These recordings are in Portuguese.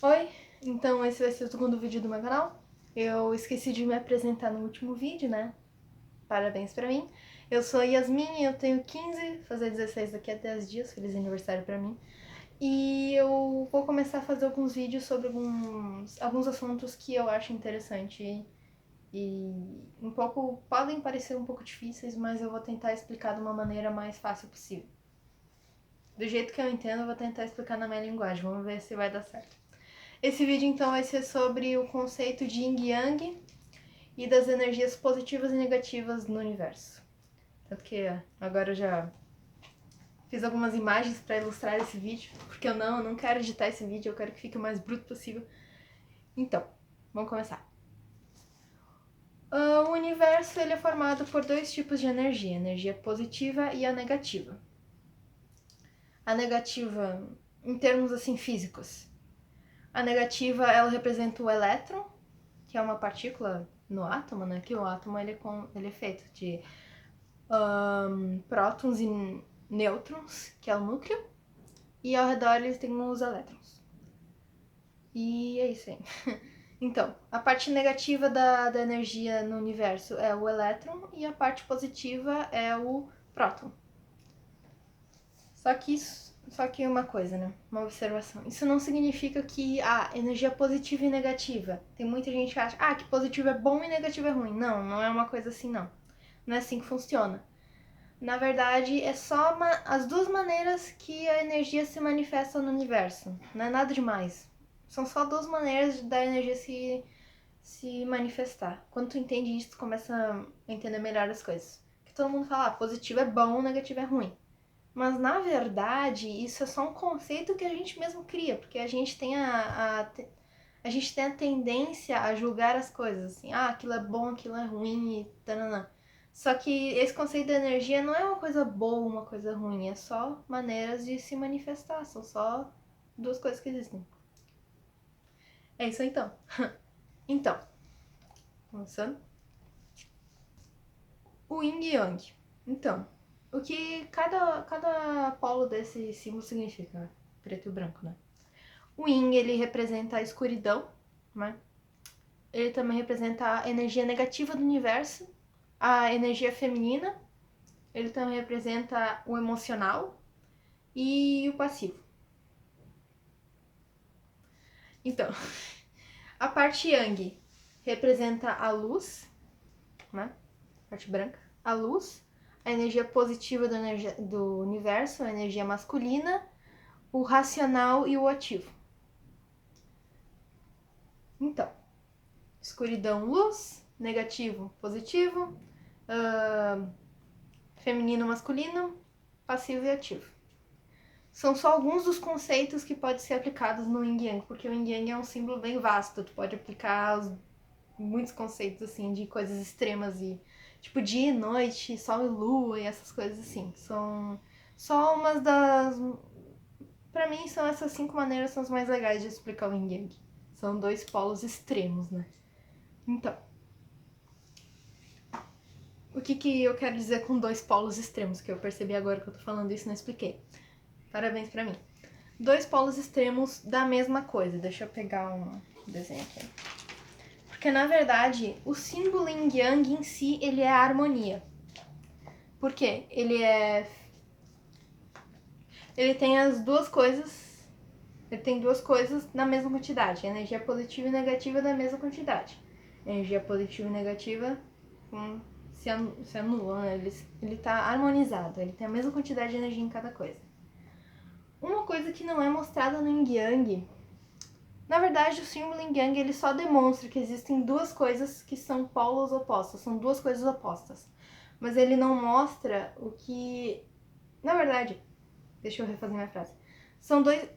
Oi, então esse vai ser o segundo vídeo do meu canal. Eu esqueci de me apresentar no último vídeo, né? Parabéns pra mim. Eu sou a Yasmin, eu tenho 15, fazer 16 daqui a 10 dias, feliz aniversário pra mim. E eu vou começar a fazer alguns vídeos sobre alguns assuntos que eu acho interessante e podem parecer um pouco difíceis, mas eu vou tentar explicar de uma maneira mais fácil possível. Do jeito que eu entendo, eu vou tentar explicar na minha linguagem, vamos ver se vai dar certo. Esse vídeo então vai ser sobre o conceito de Yin Yang e das energias positivas e negativas no universo. Tanto que agora eu já fiz algumas imagens para ilustrar esse vídeo, porque eu não quero editar esse vídeo, eu quero que fique o mais bruto possível. Então, vamos começar. O universo ele é formado por dois tipos de energia, a energia positiva e a negativa. A negativa, em termos assim físicos, a negativa ela representa o elétron, que é uma partícula no átomo, né? Que o átomo ele é feito de prótons e nêutrons, que é o núcleo, e ao redor eles têm os elétrons. E é isso aí. Então, a parte negativa da energia no universo é o elétron e a parte positiva é o próton. Só que uma coisa, né? Uma observação. Isso não significa que energia positiva e negativa. Tem muita gente que acha que positivo é bom e negativo é ruim. Não é uma coisa assim, não. Não é assim que funciona. Na verdade, é só as duas maneiras que a energia se manifesta no universo. Não é nada demais. São só duas maneiras da energia se manifestar. Quando tu entende isso, tu começa a entender melhor as coisas. Porque todo mundo fala, positivo é bom, negativo é ruim. Mas, na verdade, isso é só um conceito que a gente mesmo cria, porque a gente tem a gente tem a tendência a julgar as coisas, assim, aquilo é bom, aquilo é ruim e tananã. Só que esse conceito da energia não é uma coisa boa, uma coisa ruim, é só maneiras de se manifestar, são só duas coisas que existem. É isso então. Então, começando. O Yin e Yang. Então, o que cada polo desse símbolo significa, preto e branco, né? O Yin, ele representa a escuridão, né? Ele também representa a energia negativa do universo, a energia feminina, ele também representa o emocional e o passivo. Então, a parte Yang representa a luz, né? A parte branca, a luz, a energia positiva do universo, a energia masculina, o racional e o ativo. Então, escuridão, luz, negativo, positivo, feminino, masculino, passivo e ativo. São só alguns dos conceitos que podem ser aplicados no Yin Yang, porque o Yin Yang é um símbolo bem vasto, tu pode aplicar muitos conceitos assim de coisas extremas e tipo dia e noite, sol e lua e essas coisas assim. São só umas das pra mim são essas 5 maneiras são as mais legais de explicar o Yin Yang. São dois polos extremos, né? Então, o que eu quero dizer com dois polos extremos, que eu percebi agora que eu tô falando isso e não expliquei. Parabéns pra mim. Dois polos extremos da mesma coisa. Deixa eu pegar um desenho aqui. Porque, na verdade, o símbolo Yin Yang em si, ele é a harmonia. Por quê? Ele tem as duas coisas... Ele tem duas coisas na mesma quantidade. Energia positiva e negativa da mesma quantidade. Energia positiva e negativa se anulam, né? Ele tá harmonizado. Ele tem a mesma quantidade de energia em cada coisa. Uma coisa que não é mostrada no Yin Yang... Na verdade, o símbolo Yin Yang ele só demonstra que existem duas coisas que são polos opostos, são duas coisas opostas. Mas ele não mostra o que... Na verdade, deixa eu refazer minha frase.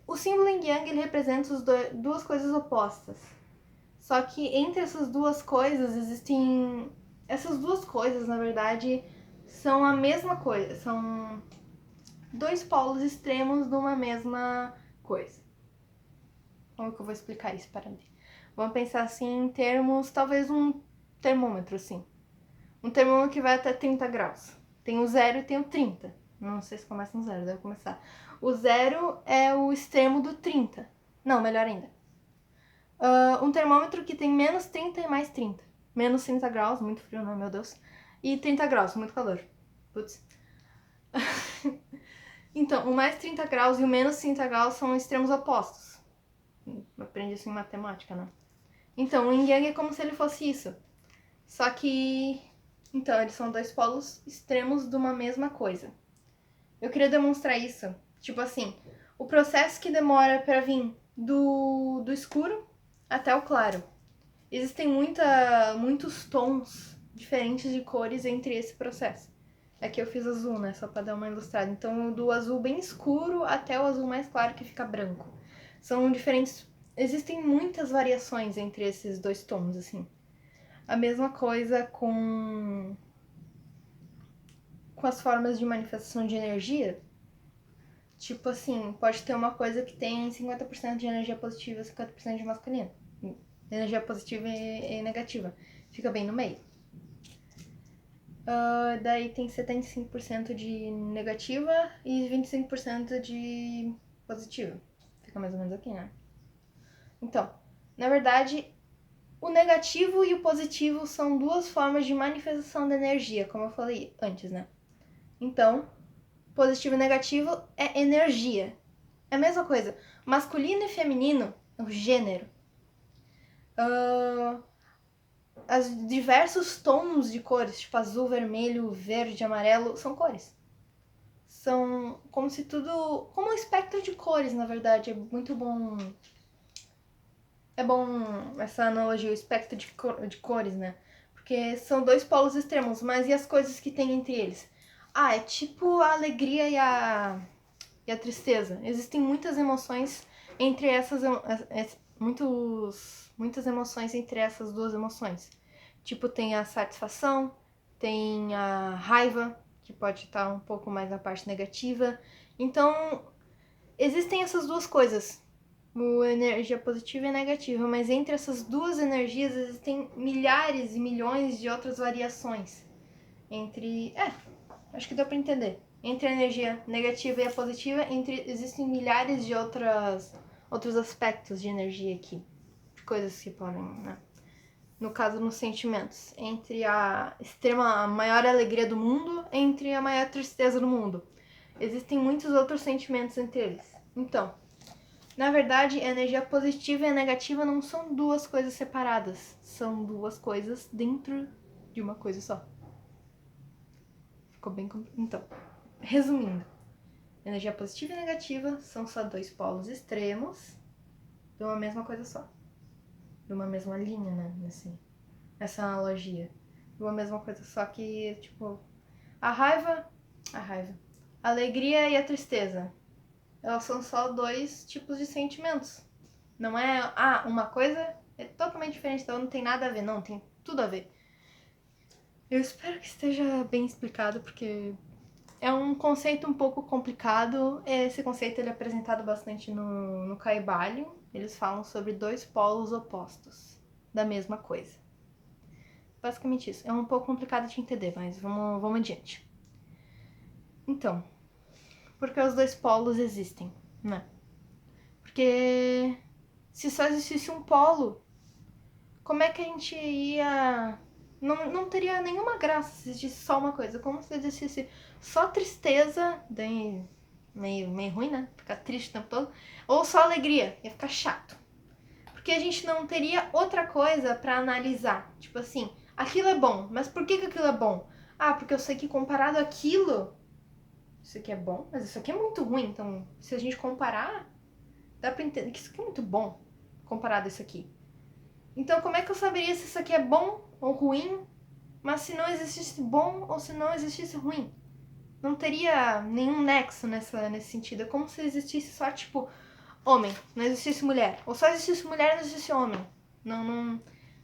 O símbolo Yin Yang ele representa duas coisas opostas. Só que entre essas duas coisas existem... Essas duas coisas, na verdade, são a mesma coisa. São dois polos extremos de uma mesma coisa. Como que eu vou explicar isso para mim? Vamos pensar assim em termos, talvez um termômetro, assim. Um termômetro que vai até 30 graus. Tem o 0 e tem o 30. Não sei se começa no 0, deve começar. O 0 é o extremo do 30. Não, melhor ainda. Um termômetro que tem menos 30 e mais 30. Menos 30 graus, muito frio, né, meu Deus. E 30 graus, muito calor. Putz. Então, o mais 30 graus e o menos 30 graus são extremos opostos. Aprendi isso em matemática, né? Então, o yin yang é como se ele fosse isso. Só que... Então, eles são dois polos extremos de uma mesma coisa. Eu queria demonstrar isso. Tipo assim, o processo que demora pra vir do escuro até o claro. Existem muitos tons diferentes de cores entre esse processo. Aqui eu fiz azul, né? Só pra dar uma ilustrada. Então, do azul bem escuro até o azul mais claro que fica branco. São diferentes... Existem muitas variações entre esses dois tons, assim. A mesma coisa com as formas de manifestação de energia. Tipo assim, pode ter uma coisa que tem 50% de energia positiva e 50% de masculina. Energia positiva e negativa. Fica bem no meio. Daí tem 75% de negativa e 25% de positiva. Fica mais ou menos aqui, né? Então, na verdade, o negativo e o positivo são duas formas de manifestação da energia, como eu falei antes, né? Então, positivo e negativo é energia. É a mesma coisa. Masculino e feminino é o gênero. Os diversos tons de cores, tipo azul, vermelho, verde, amarelo, são cores. São como se tudo... Como um espectro de cores, na verdade. É muito bom... É bom essa analogia, o espectro de cores, né? Porque são dois polos extremos, mas e as coisas que tem entre eles? É tipo a alegria e a tristeza. Existem muitas emoções entre essas... Muitas emoções entre essas duas emoções. Tipo, tem a satisfação, tem a raiva, que pode estar um pouco mais na parte negativa. Então, existem essas duas coisas, a energia positiva e negativa, mas entre essas duas energias existem milhares e milhões de outras variações. Acho que deu pra entender. Entre a energia negativa e a positiva, existem milhares de outros aspectos de energia aqui. De coisas que podem, né? No caso, nos sentimentos. Entre a maior alegria do mundo, entre a maior tristeza do mundo. Existem muitos outros sentimentos entre eles. Então, na verdade, a energia positiva e a negativa não são duas coisas separadas. São duas coisas dentro de uma coisa só. Ficou bem complicado. Então, resumindo. Energia positiva e negativa são só dois polos extremos de uma mesma coisa só. De uma mesma linha, né? Assim, essa analogia. De uma mesma coisa só que, tipo... A raiva... A alegria e a tristeza. Elas são só dois tipos de sentimentos. Não é, uma coisa é totalmente diferente, então não tem nada a ver. Não, tem tudo a ver. Eu espero que esteja bem explicado, porque é um conceito um pouco complicado. Esse conceito ele é apresentado bastante no Caibalion. Eles falam sobre dois polos opostos da mesma coisa. Basicamente isso. É um pouco complicado de entender, mas vamos adiante. Então, por que os dois polos existem, né? Porque se só existisse um polo, como é que a gente ia... Não teria nenhuma graça se existisse só uma coisa. Como se existisse só tristeza, daí meio ruim, né? Ficar triste o tempo todo. Ou só alegria, ia ficar chato. Porque a gente não teria outra coisa pra analisar. Tipo assim, aquilo é bom, mas por que aquilo é bom? Porque eu sei que comparado àquilo, isso aqui é bom, mas isso aqui é muito ruim. Então, se a gente comparar, dá pra entender que isso aqui é muito bom comparado a isso aqui. Então, como é que eu saberia se isso aqui é bom ou ruim, mas se não existisse bom ou se não existisse ruim? Não teria nenhum nexo nesse sentido. É como se existisse só, tipo, homem, não existisse mulher. Ou só existisse mulher e não existisse homem. Não...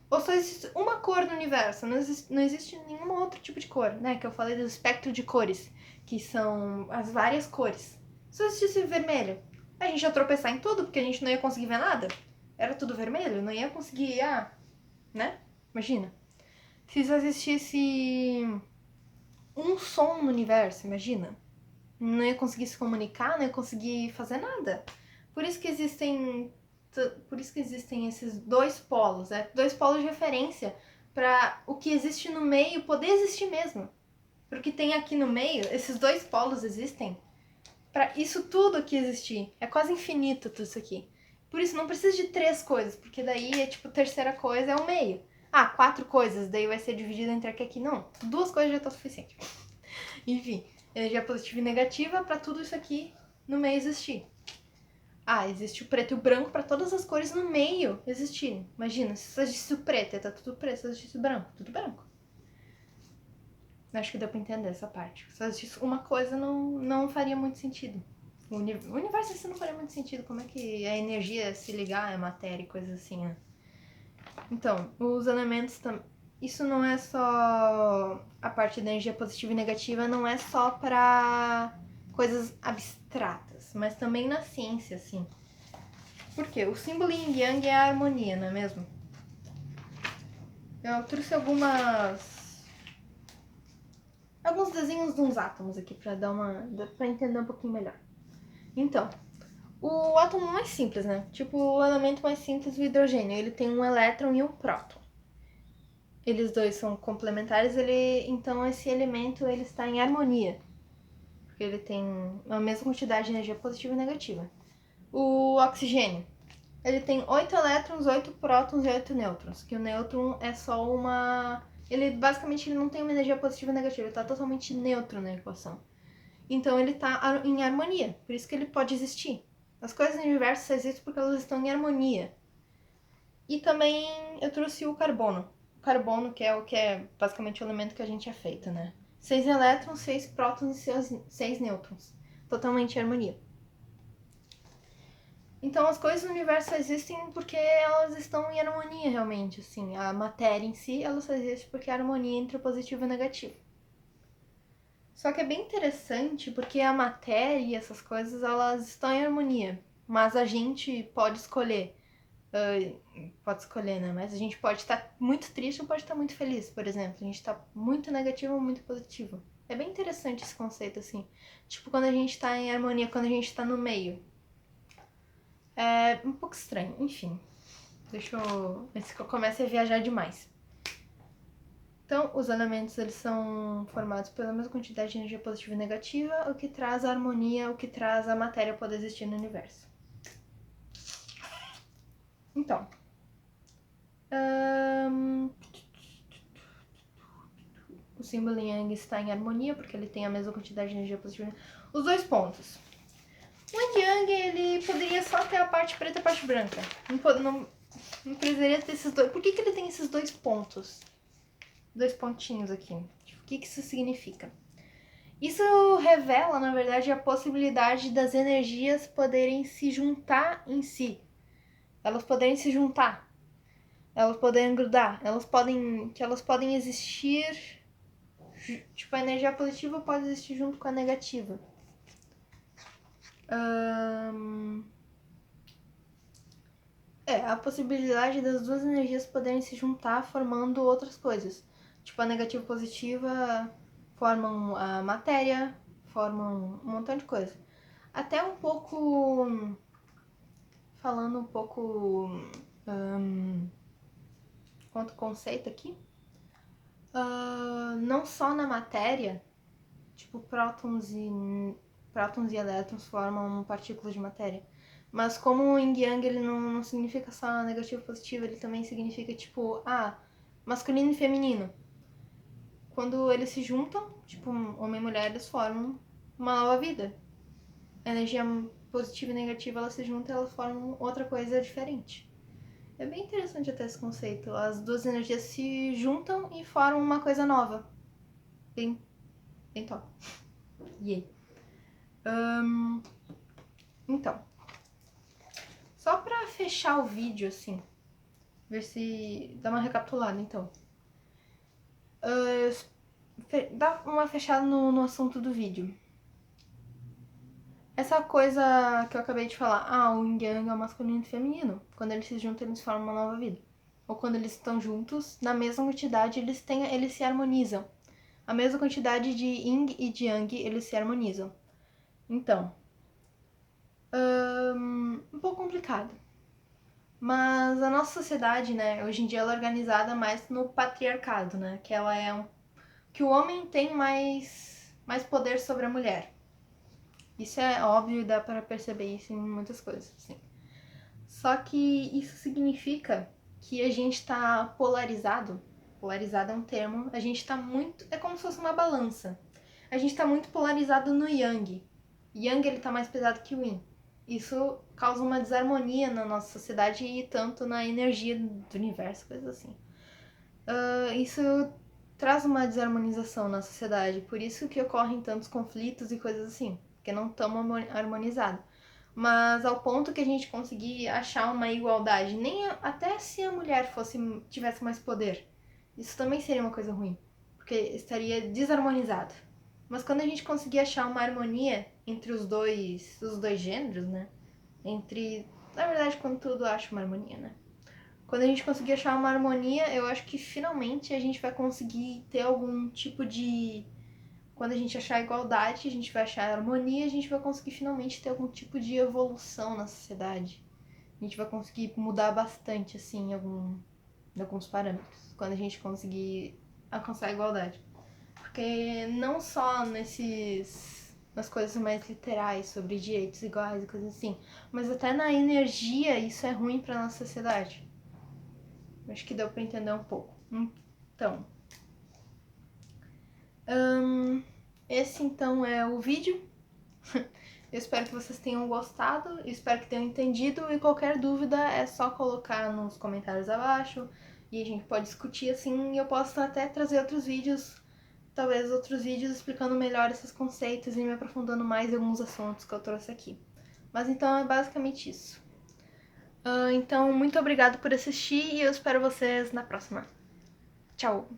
Ou só existe uma cor no universo, não existe nenhum outro tipo de cor, né? Que eu falei do espectro de cores, que são as várias cores. Se existisse vermelho, a gente ia tropeçar em tudo, porque a gente não ia conseguir ver nada. Era tudo vermelho, não ia conseguir, né? Imagina. Se só existisse um som no universo, imagina. Não ia conseguir se comunicar, não ia conseguir fazer nada. Por isso que existem por isso que existem esses dois polos, né? Dois polos de referência para o que existe no meio poder existir mesmo. Porque tem aqui no meio, esses dois polos existem para isso tudo aqui existir. É quase infinito tudo isso aqui. Por isso não precisa de 3 coisas, porque daí é tipo, terceira coisa é o meio. Ah, 4 coisas, daí vai ser dividido entre aqui. Não, 2 coisas já tá suficiente. Enfim, energia positiva e negativa para tudo isso aqui no meio existir. Ah, existe o preto e o branco para todas as cores no meio existirem. Imagina, se só existisse o preto, tá tudo preto, se só existisse o branco, tudo branco. Acho que deu pra entender essa parte. Se só existisse uma coisa, não faria muito sentido. O universo assim não faria muito sentido. Como é que a energia se ligar à matéria e coisas assim, né? Então, os elementos também. Isso não é só. A parte da energia positiva e negativa não é só pra coisas abstratas, mas também na ciência, assim. Por quê? O símbolo yin yang é a harmonia, não é mesmo? Eu trouxe alguns desenhos de uns átomos aqui pra entender um pouquinho melhor. Então, o átomo mais simples, né? Tipo, o elemento mais simples, o hidrogênio. Ele tem um elétron e um próton. Eles dois são complementares, então esse elemento ele está em harmonia. Porque ele tem a mesma quantidade de energia positiva e negativa. O oxigênio. Ele tem 8 elétrons, 8 prótons e 8 nêutrons. Que o nêutron é só uma... Ele basicamente ele não tem uma energia positiva e negativa. Ele está totalmente neutro na equação. Então ele está em harmonia. Por isso que ele pode existir. As coisas no universo só existem porque elas estão em harmonia. E também eu trouxe o carbono. O carbono, que é basicamente o elemento que a gente é feito, né? 6 elétrons, 6 prótons e 6 nêutrons. Totalmente em harmonia. Então as coisas no universo só existem porque elas estão em harmonia realmente, assim. A matéria em si, ela só existe porque há harmonia entre o positivo e o negativo. Só que é bem interessante porque a matéria e essas coisas, elas estão em harmonia. Mas a gente pode escolher. Pode escolher, né? Mas a gente pode estar muito triste ou pode estar muito feliz, por exemplo. A gente está muito negativo ou muito positivo. É bem interessante esse conceito, assim. Tipo, quando a gente tá em harmonia, quando a gente tá no meio. É um pouco estranho, enfim. Deixa eu... Antes que eu comece a viajar demais. Então, os elementos eles são formados pela mesma quantidade de energia positiva e negativa, o que traz a harmonia, o que traz a matéria poder existir no universo. Então, o símbolo yang está em harmonia porque ele tem a mesma quantidade de energia positiva. Os dois pontos. O yin yang ele poderia só ter a parte preta e a parte branca. Não precisaria ter esses dois. Por que ele tem esses dois pontos? 2 pontinhos aqui. O que isso significa? Isso revela, na verdade, a possibilidade das energias poderem se juntar em si. Elas poderem se juntar. Elas poderem grudar. Elas podem existir. Tipo, a energia positiva pode existir junto com a negativa. A possibilidade das duas energias poderem se juntar formando outras coisas. Tipo, a negativa e a positiva formam a matéria, formam um montão de coisa. Até um pouco... Falando um pouco... quanto conceito aqui. Não só na matéria, tipo, prótons e elétrons formam partículas de matéria. Mas como o yin yang ele não significa só negativo e positivo, ele também significa tipo, masculino e feminino. Quando eles se juntam, tipo, homem e mulher, eles formam uma nova vida. A energia positiva e negativa, elas se juntam e elas formam outra coisa diferente. É bem interessante até esse conceito. As duas energias se juntam e formam uma coisa nova. Bem top. Yeah. Então, só pra fechar o vídeo, assim, ver se dá uma recapitulada, então. Dá uma fechada no assunto do vídeo. Essa coisa que eu acabei de falar, o yin yang é o masculino e o feminino. Quando eles se juntam, eles formam uma nova vida. Ou quando eles estão juntos, na mesma quantidade, eles se harmonizam. A mesma quantidade de yin e de yang, eles se harmonizam. Então, um pouco complicado. Mas a nossa sociedade, né, hoje em dia ela é organizada mais no patriarcado, né? Que ela é que o homem tem mais poder sobre a mulher. Isso é óbvio e dá para perceber isso em muitas coisas, assim. Só que isso significa que a gente tá polarizado. Polarizado é um termo. A gente tá muito. É como se fosse uma balança. A gente tá muito polarizado no Yang. Yang ele tá mais pesado que o Yin. Isso causa uma desarmonia na nossa sociedade e tanto na energia do universo, coisas assim. Isso traz uma desarmonização na sociedade, por isso que ocorrem tantos conflitos e coisas assim, porque não estamos harmonizados. Mas ao ponto que a gente conseguir achar uma igualdade, nem até se a mulher tivesse mais poder, isso também seria uma coisa ruim, porque estaria desarmonizado. Mas quando a gente conseguir achar uma harmonia entre os dois gêneros, né? Na verdade, quando tudo acha uma harmonia, né? Quando a gente conseguir achar uma harmonia, eu acho que finalmente a gente vai conseguir ter algum tipo de. Quando a gente achar a igualdade, a gente vai achar a harmonia, a gente vai conseguir finalmente ter algum tipo de evolução na sociedade. A gente vai conseguir mudar bastante, assim, em alguns parâmetros. Quando a gente conseguir alcançar a igualdade. Porque não só nas coisas mais literais sobre direitos iguais e coisas assim, mas até na energia isso é ruim para nossa sociedade. Acho que deu para entender um pouco. Então, esse então é o vídeo. Eu espero que vocês tenham gostado, espero que tenham entendido e qualquer dúvida é só colocar nos comentários abaixo e a gente pode discutir assim e eu posso até trazer outros vídeos, talvez outros vídeos explicando melhor esses conceitos e me aprofundando mais em alguns assuntos que eu trouxe aqui. Mas então é basicamente isso. Então, muito obrigado por assistir e eu espero vocês na próxima. Tchau!